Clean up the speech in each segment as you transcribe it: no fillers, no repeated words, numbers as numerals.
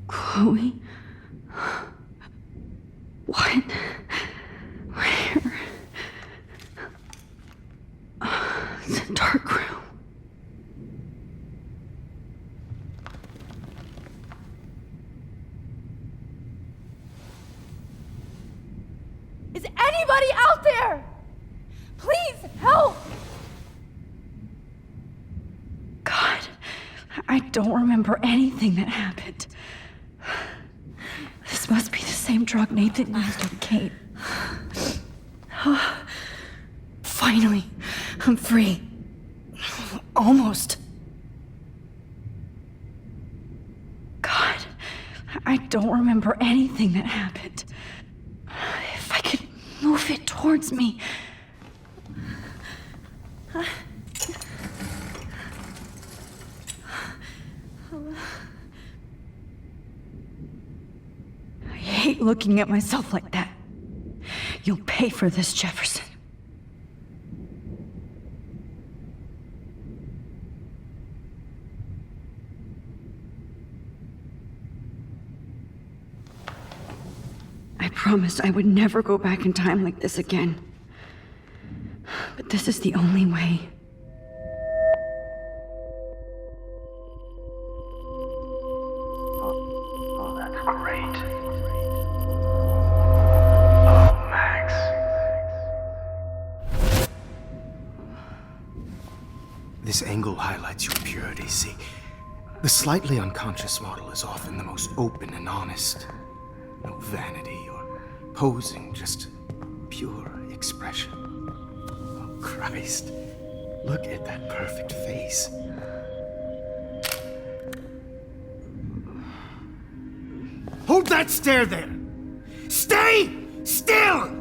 Chloe? What? Where? It's a dark room. Is anybody out there? Please help! God, I don't remember anything that happened. This must be the same drug Nathan used on Kate. Finally, I'm free. Almost. God, I don't remember anything that happened. If I could move it towards me. I hate looking at myself like that. You'll pay for this, Jefferson. I promised I would never go back in time like this again. But this is the only way. Oh, that's great. Oh, Max. This angle highlights your purity, see? The slightly unconscious model is often the most open and honest. No vanity or posing, just pure expression. Oh, Christ. Look at that perfect face. Hold that stare there! Stay still!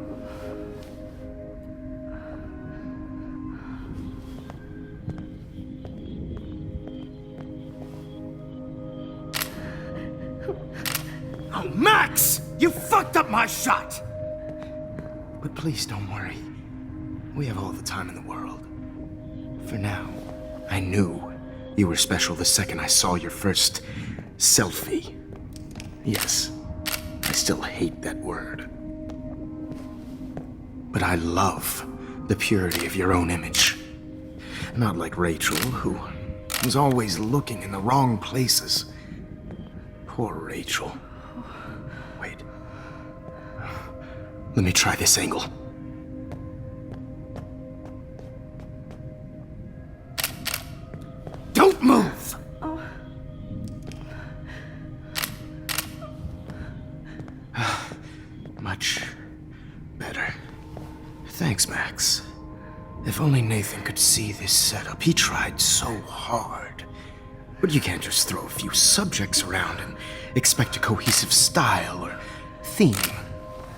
Oh, Max! You fucked up my shot! But please don't worry. We have all the time in the world. For now, I knew you were special the second I saw your first selfie. Yes, I still hate that word. But I love the purity of your own image. Not like Rachel, who was always looking in the wrong places. Poor Rachel. Wait. Let me try this angle. Don't move! Much better. Thanks, Max. If only Nathan could see this setup. He tried so hard. But you can't just throw a few subjects around and expect a cohesive style or theme.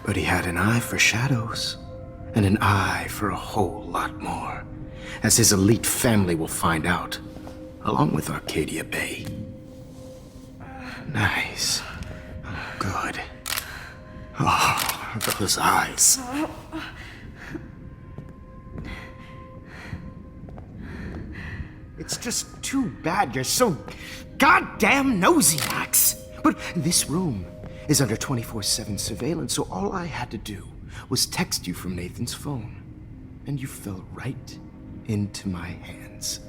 But he had an eye for shadows, and an eye for a whole lot more, as his elite family will find out, along with Arcadia Bay. Nice. Oh, good. Oh, those eyes. It's just too bad you're so goddamn nosy, Max. But this room is under 24/7 surveillance, so all I had to do was text you from Nathan's phone. And you fell right into my hands.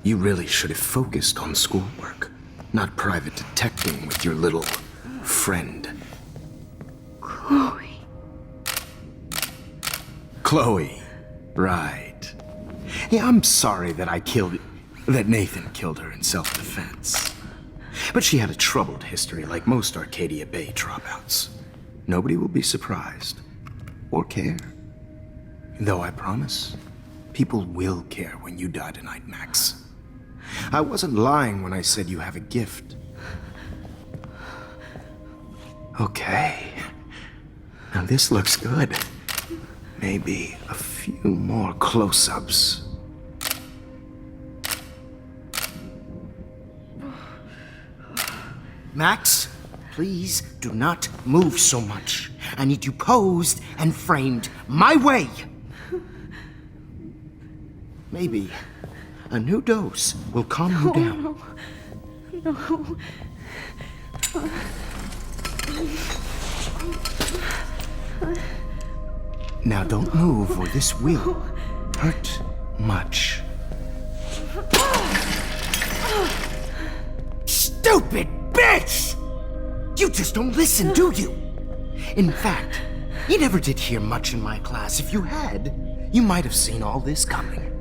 You really should have focused on schoolwork, not private detecting with your little friend. Chloe. Chloe, right. Yeah, I'm sorry that Nathan killed her in self-defense. But she had a troubled history like most Arcadia Bay dropouts. Nobody will be surprised or care. Though I promise, people will care when you die tonight, Max. I wasn't lying when I said you have a gift. Okay. Now this looks good. Maybe a few more close-ups. Max, please do not move so much. I need you posed and framed my way. Maybe a new dose will calm you down. No. Now don't move or this will hurt much. Stupid bitch! You just don't listen, do you? In fact, you never did hear much in my class. If you had, you might have seen all this coming.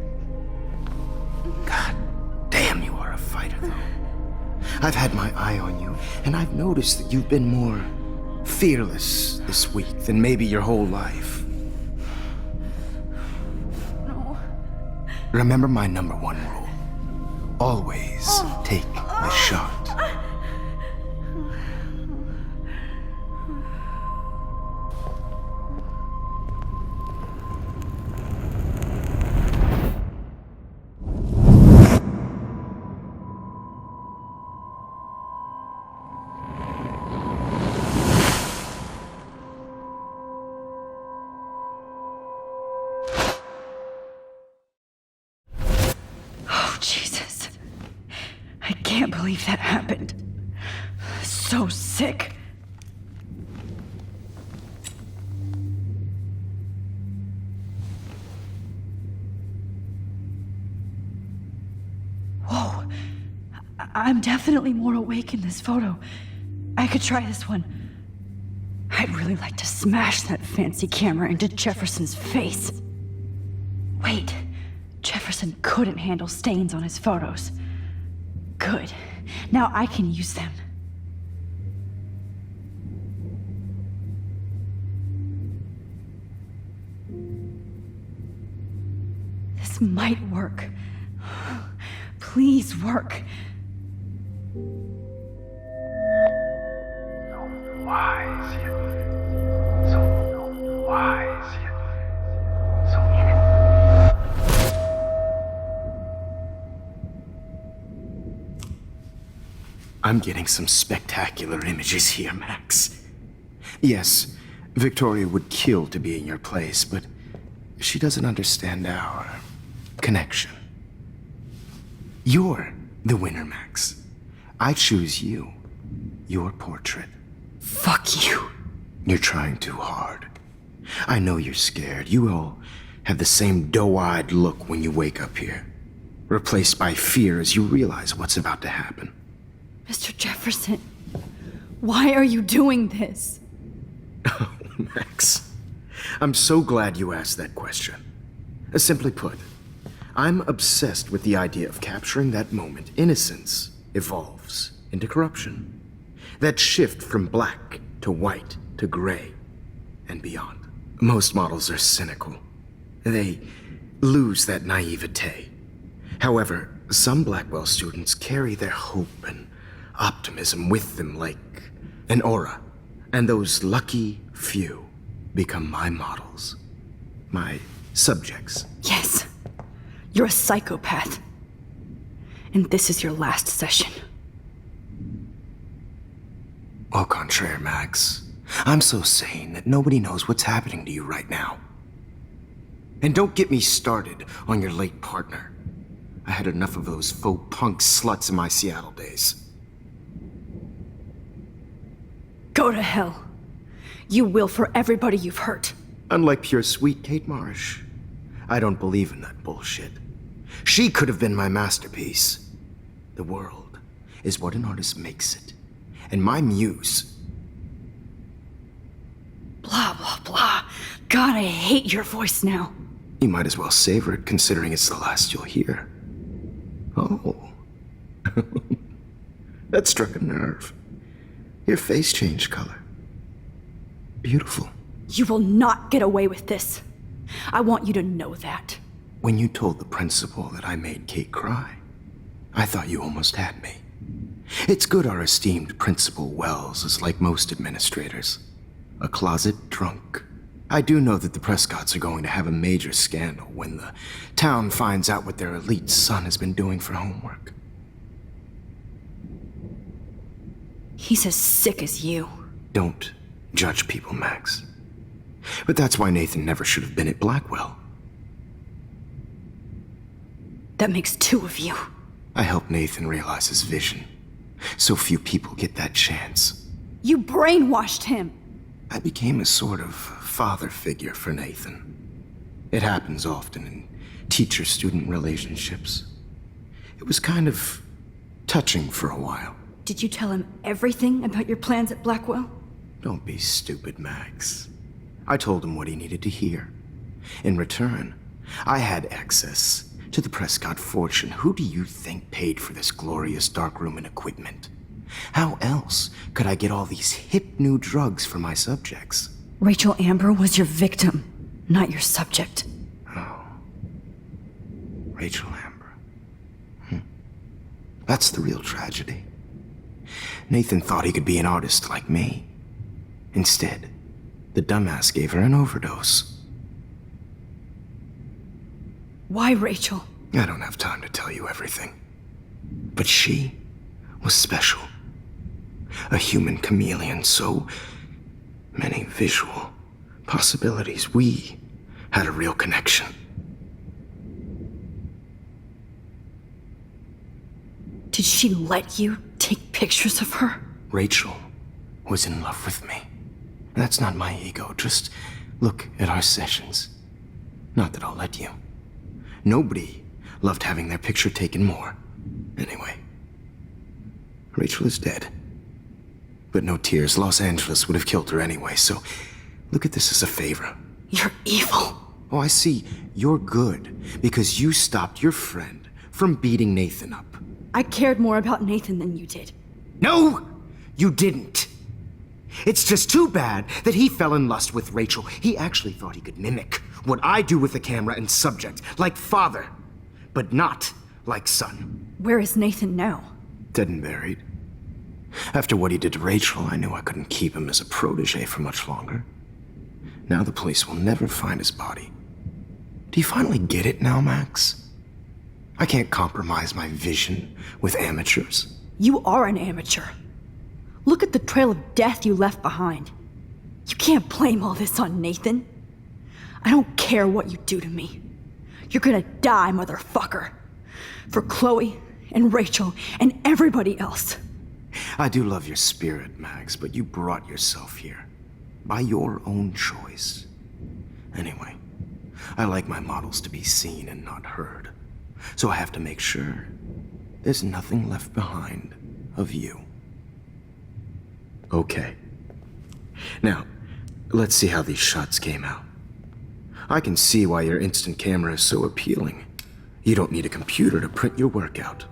God damn, you are a fighter, though. I've had my eye on you, and I've noticed that you've been more fearless this week than maybe your whole life. No. Remember my number one rule. Always take the shot. Jesus. I can't believe that happened. So sick. Whoa. I'm definitely more awake in this photo. I could try this one. I'd really like to smash that fancy camera into Jefferson's face. Wait. Jefferson couldn't handle stains on his photos. Good. Now I can use them. This might work. Please work. Wise yet so wise yet so I'm getting some spectacular images here, Max. Yes, Victoria would kill to be in your place, but she doesn't understand our connection. You're the winner, Max. I choose you. Your portrait. Fuck you. You're trying too hard. I know you're scared. You all have the same doe-eyed look when you wake up here, replaced by fear as you realize what's about to happen. Mr. Jefferson, why are you doing this? Oh, Max. I'm so glad you asked that question. Simply put, I'm obsessed with the idea of capturing that moment innocence evolves into corruption. That shift from black to white to gray and beyond. Most models are cynical. They lose that naivete. However, some Blackwell students carry their hope and optimism with them like an aura. And those lucky few become my models. My subjects. Yes, you're a psychopath. And this is your last session. Au contraire, Max. I'm so sane that nobody knows what's happening to you right now. And don't get me started on your late partner. I had enough of those faux punk sluts in my Seattle days. Go to hell. You will for everybody you've hurt. Unlike pure sweet Kate Marsh, I don't believe in that bullshit. She could have been my masterpiece. The world is what an artist makes it. And my muse... Blah, blah, blah. God, I hate your voice now. You might as well savor it, considering it's the last you'll hear. Oh. That struck a nerve. Your face changed color. Beautiful. You will not get away with this. I want you to know that. When you told the principal that I made Kate cry, I thought you almost had me. It's good our esteemed Principal Wells is like most administrators. A closet drunk. I do know that the Prescotts are going to have a major scandal when the town finds out what their elite son has been doing for homework. He's as sick as you. Don't judge people, Max. But that's why Nathan never should have been at Blackwell. That makes two of you. I helped Nathan realize his vision. So few people get that chance. You brainwashed him. I became a sort of father figure for Nathan. It happens often in teacher-student relationships. It was kind of touching for a while. Did you tell him everything about your plans at Blackwell? Don't be stupid, Max. I told him what he needed to hear. In return, I had access to the Prescott fortune. Who do you think paid for this glorious darkroom and equipment? How else could I get all these hip new drugs for my subjects? Rachel Amber was your victim, not your subject. Oh. Rachel Amber. That's the real tragedy. Nathan thought he could be an artist like me. Instead, the dumbass gave her an overdose. Why Rachel? I don't have time to tell you everything. But she was special. A human chameleon, so many visual possibilities. We had a real connection. Did she let you take pictures of her? Rachel was in love with me. That's not my ego. Just look at our sessions. Not that I'll let you. Nobody loved having their picture taken more. Anyway, Rachel is dead. But no tears. Los Angeles would have killed her anyway, so look at this as a favor. You're evil. Oh, I see. You're good because you stopped your friend from beating Nathan up. I cared more about Nathan than you did. No, you didn't. It's just too bad that he fell in lust with Rachel. He actually thought he could mimic what I do with the camera and subject, like father, but not like son. Where is Nathan now? Dead and buried. After what he did to Rachel, I knew I couldn't keep him as a protege for much longer. Now the police will never find his body. Do you finally get it now, Max? I can't compromise my vision with amateurs. You are an amateur. Look at the trail of death you left behind. You can't blame all this on Nathan. I don't care what you do to me. You're gonna die, motherfucker. For Chloe and Rachel and everybody else. I do love your spirit, Max, but you brought yourself here. By your own choice. Anyway, I like my models to be seen and not heard. So I have to make sure there's nothing left behind of you. Okay. Now, let's see how these shots came out. I can see why your instant camera is so appealing. You don't need a computer to print your work out.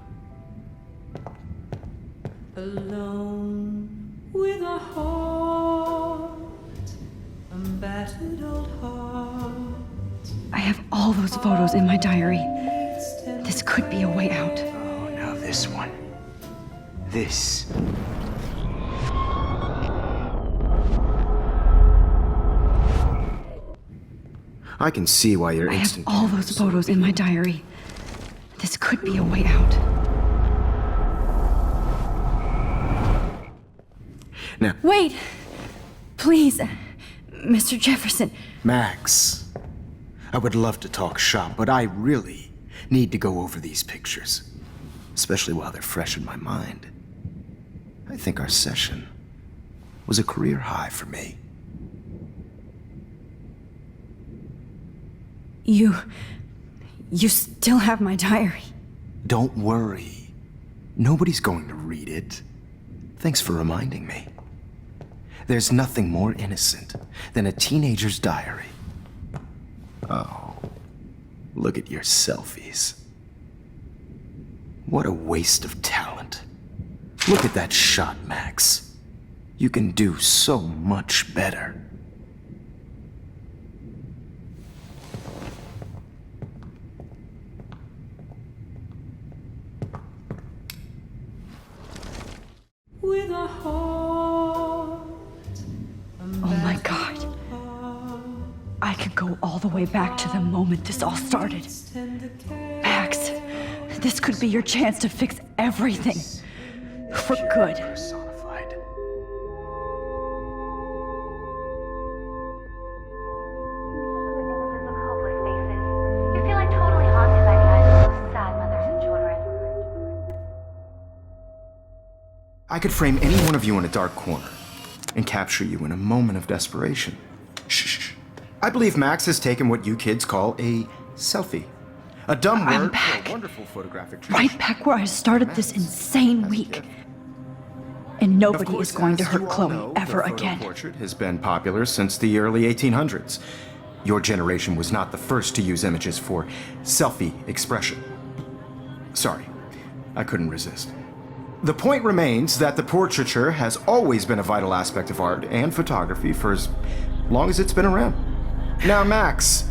Alone with a heart, a battered old heart. I have all those photos in my diary. This could be a way out. Oh, now this one. This. I can see why your I have instant all camera those is so photos in my diary. This could be a way out. Now, Wait! Please, Mr. Jefferson. Max, I would love to talk shop, but I really need to go over these pictures, especially while they're fresh in my mind. I think our session was a career high for me. You still have my diary. Don't worry. Nobody's going to read it. Thanks for reminding me. There's nothing more innocent than a teenager's diary. Oh, look at your selfies. What a waste of talent. Look at that shot, Max. You can do so much better. With a heart. Oh my God. I could go all the way back to the moment this all started. Max, this could be your chance to fix everything. For good. Personified. Images of hopeless faces. You feel like totally haunted by the eyes of those sad mothers and children. I could frame any one of you in a dark corner and capture you in a moment of desperation. Shh. I believe Max has taken what you kids call a selfie. A dumb I'm word back. for a wonderful photographic Right back where I started this insane week. And nobody is going to hurt Chloe ever again. The portrait has been popular since the early 1800s. Your generation was not the first to use images for selfie expression. Sorry, I couldn't resist. The point remains that the portraiture has always been a vital aspect of art and photography for as long as it's been around. Now, Max,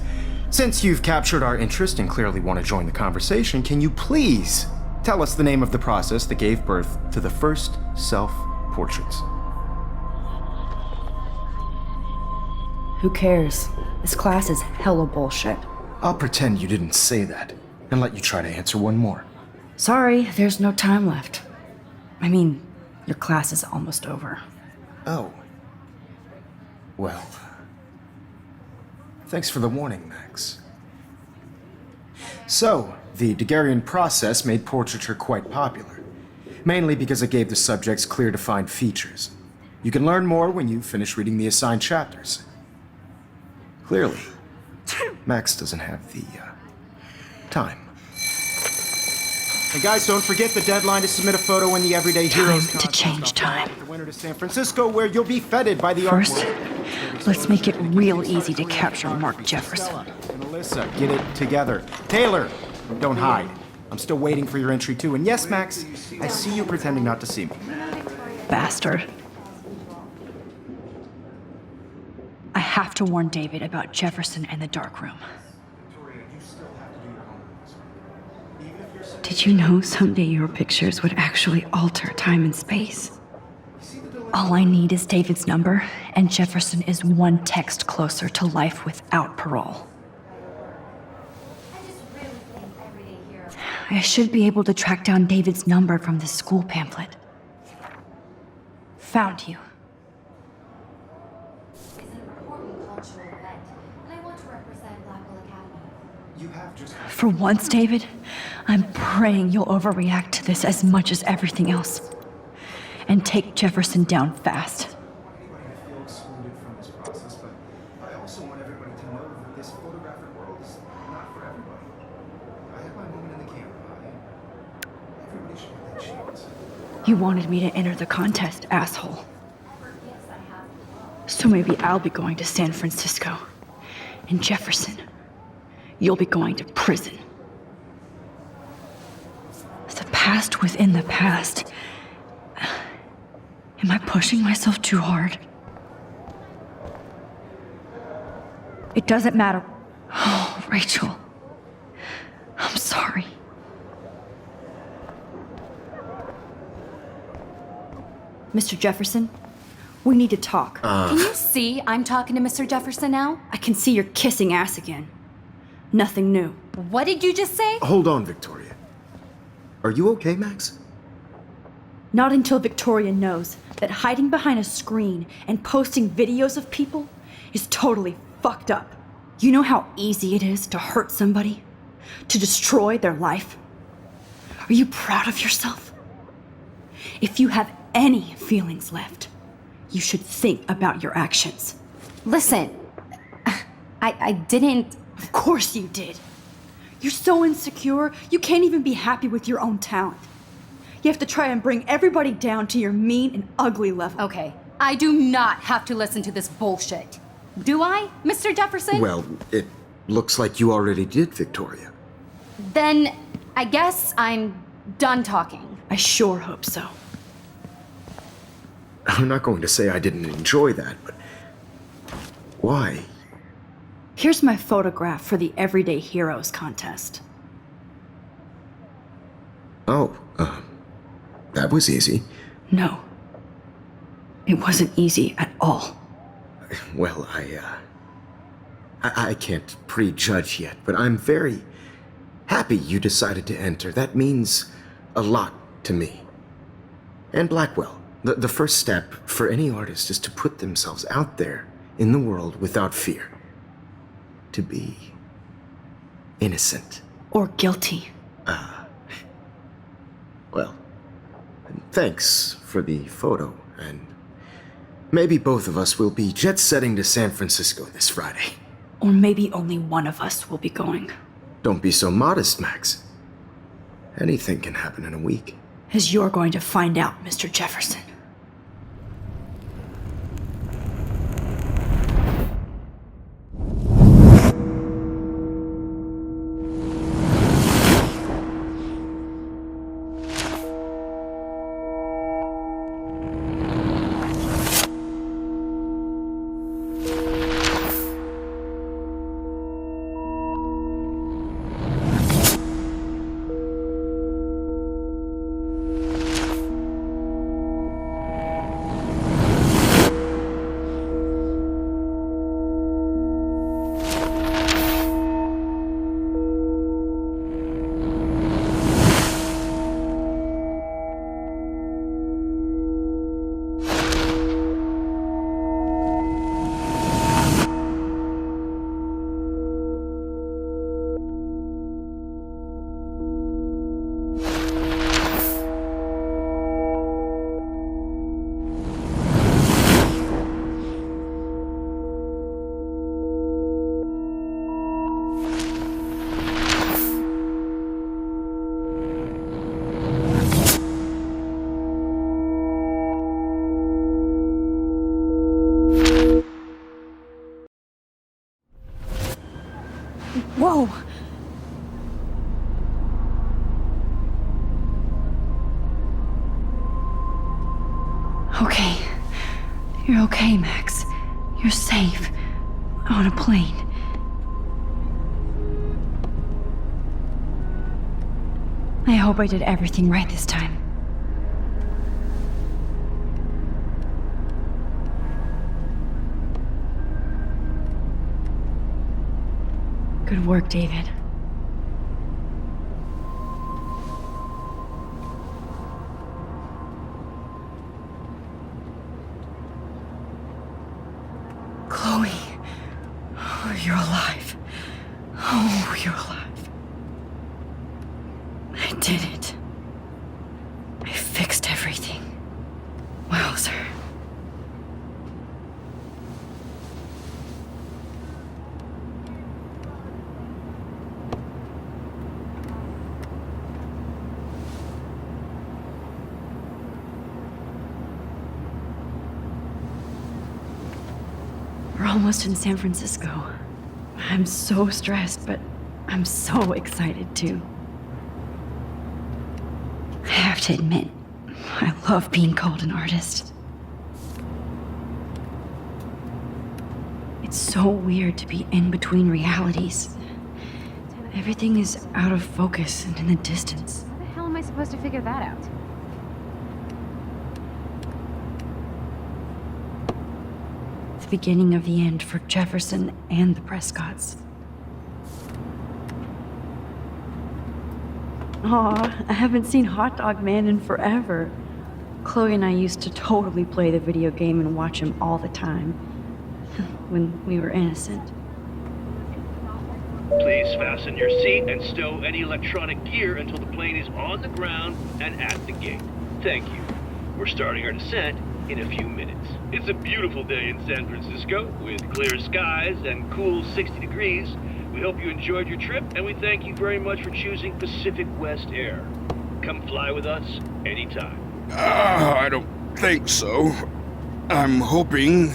since you've captured our interest and clearly want to join the conversation, can you please tell us the name of the process that gave birth to the first self-portraits? Who cares? This class is hella bullshit. I'll pretend you didn't say that and let you try to answer one more. Sorry, there's no time left. I mean, your class is almost over. Oh. Well. Thanks for the warning, Max. So, the Daguerrean process made portraiture quite popular, mainly because it gave the subjects clear defined features. You can learn more when you finish reading the assigned chapters. Clearly, Max doesn't have the time. And guys, don't forget the deadline to submit a photo in the Everyday Heroes Time to change time. The winter to San Francisco, where you'll be feted by the First, art world. let's make it real easy to capture Mark Jefferson. And Alyssa, get it together. Taylor, don't hide. I'm still waiting for your entry too. And yes, Max, I see you pretending not to see me. Bastard. I have to warn David about Jefferson and the dark room. Did you know someday your pictures would actually alter time and space? All I need is David's number, and Jefferson is one text closer to life without parole. I should be able to track down David's number from this school pamphlet. Found you. It's an important cultural event, and I want to represent Blackwell Academy. You have just... For once, David, I'm praying you'll overreact to this as much as everything else. And take Jefferson down fast. Anybody to feel excluded from this process, but I also want everybody to know that this photographic world is not for everybody. I have my moment in the camera. Everybody should have that chance. You wanted me to enter the contest, asshole. So maybe I'll be going to San Francisco. And Jefferson, you'll be going to prison. The past within the past. Am I pushing myself too hard? It doesn't matter. Oh, Rachel. I'm sorry. Mr. Jefferson, we need to talk. Can you see I'm talking to Mr. Jefferson now? I can see you're kissing ass again. Nothing new. What did you just say? Hold on, Victoria. Are you okay, Max? Not until Victoria knows that hiding behind a screen and posting videos of people is totally fucked up. You know how easy it is to hurt somebody? to destroy their life? Are you proud of yourself? If you have any feelings left, you should think about your actions. Listen, I didn't. Of course you did. You're so insecure, you can't even be happy with your own talent. You have to try and bring everybody down to your mean and ugly level. Okay, I do not have to listen to this bullshit. Do I, Mr. Jefferson? Well, it looks like you already did, Victoria. Then I guess I'm done talking. I sure hope so. I'm not going to say I didn't enjoy that, but why? Here's my photograph for the Everyday Heroes contest. Oh, that was easy. No. It wasn't easy at all. Well, I can't prejudge yet, but I'm very happy you decided to enter. That means a lot to me. And Blackwell. The first step for any artist is to put themselves out there in the world without fear. To be innocent. Or guilty. Well, thanks for the photo, and maybe both of us will be jet-setting to San Francisco this Friday. Or maybe only one of us will be going. Don't be so modest, Max. Anything can happen in a week. As you're going to find out, Mr. Jefferson. Whoa! Okay. You're okay, Max. You're safe. On a plane. I hope I did everything right this time. Good work, David. Chloe. Oh, you're alive. Oh, you're alive. I did it. I fixed everything. Wowzer. We're almost in San Francisco. I'm so stressed, but I'm so excited too. I have to admit, I love being called an artist. It's so weird to be in between realities. Everything is out of focus and in the distance. How the hell am I supposed to figure that out? The beginning of the end for Jefferson and the Prescotts. Aw, I haven't seen Hot Dog Man in forever. Chloe and I used to totally play the video game and watch him all the time. When we were innocent. Please fasten your seat and stow any electronic gear until the plane is on the ground and at the gate. Thank you. We're starting our descent in a few minutes. It's a beautiful day in San Francisco with clear skies and cool 60 degrees. We hope you enjoyed your trip, and we thank you very much for choosing Pacific West Air. Come fly with us anytime. I don't think so. I'm hoping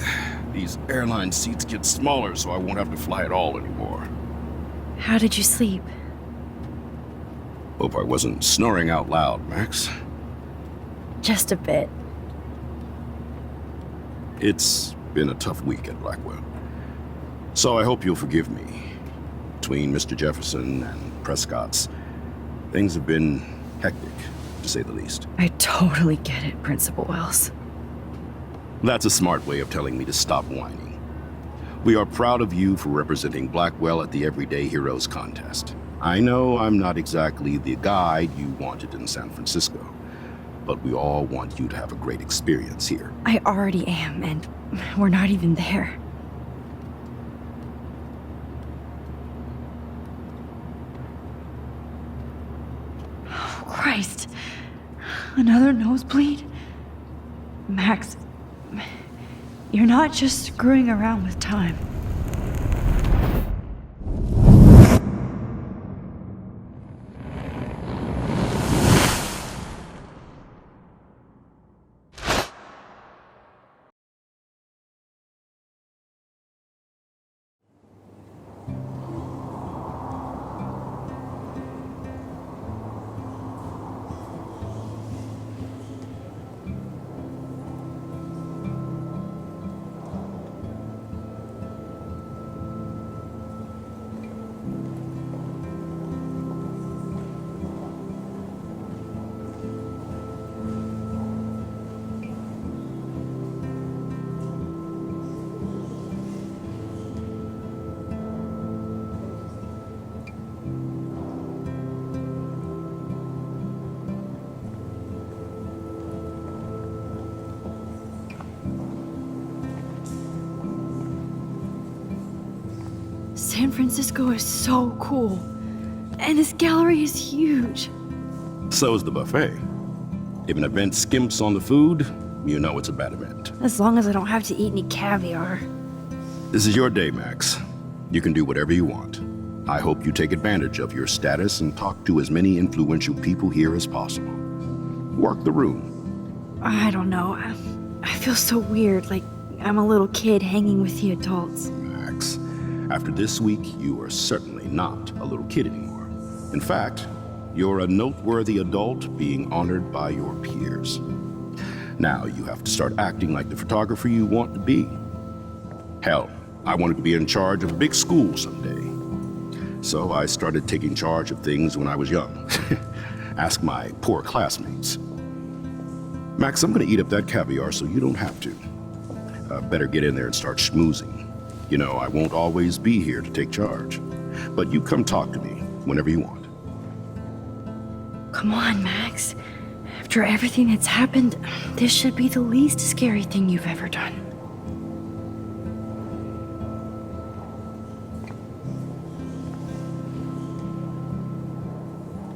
these airline seats get smaller so I won't have to fly at all anymore. How did you sleep? Hope I wasn't snoring out loud, Max. Just a bit. It's been a tough week at Blackwell. So I hope you'll forgive me. Between Mr. Jefferson and Prescott's, things have been hectic, to say the least. I totally get it, Principal Wells. That's a smart way of telling me to stop whining. We are proud of you for representing Blackwell at the Everyday Heroes contest. I know I'm not exactly the guide you wanted in San Francisco, but we all want you to have a great experience here. I already am, and we're not even there. Oh, Christ. Another nosebleed? Max, you're not just screwing around with time. San Francisco is so cool. And this gallery is huge. So is the buffet. If an event skimps on the food, you know it's a bad event. As long as I don't have to eat any caviar. This is your day, Max. You can do whatever you want. I hope you take advantage of your status and talk to as many influential people here as possible. Work the room. I don't know. I feel so weird, like I'm a little kid hanging with the adults. Max, after this week, you are certainly not a little kid anymore. In fact, you're a noteworthy adult being honored by your peers. Now you have to start acting like the photographer you want to be. Hell, I wanted to be in charge of a big school someday. So I started taking charge of things when I was young. Ask my poor classmates. Max, I'm gonna eat up that caviar so you don't have to. Better get in there and start schmoozing. You know, I won't always be here to take charge. But you come talk to me whenever you want. Come on, Max. After everything that's happened, this should be the least scary thing you've ever done.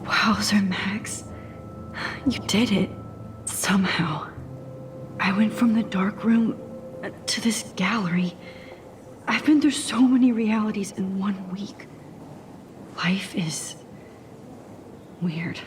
Wowzer, Max. You did it. Somehow. I went from the dark room to this gallery. I've been through so many realities in 1 week. Life is weird.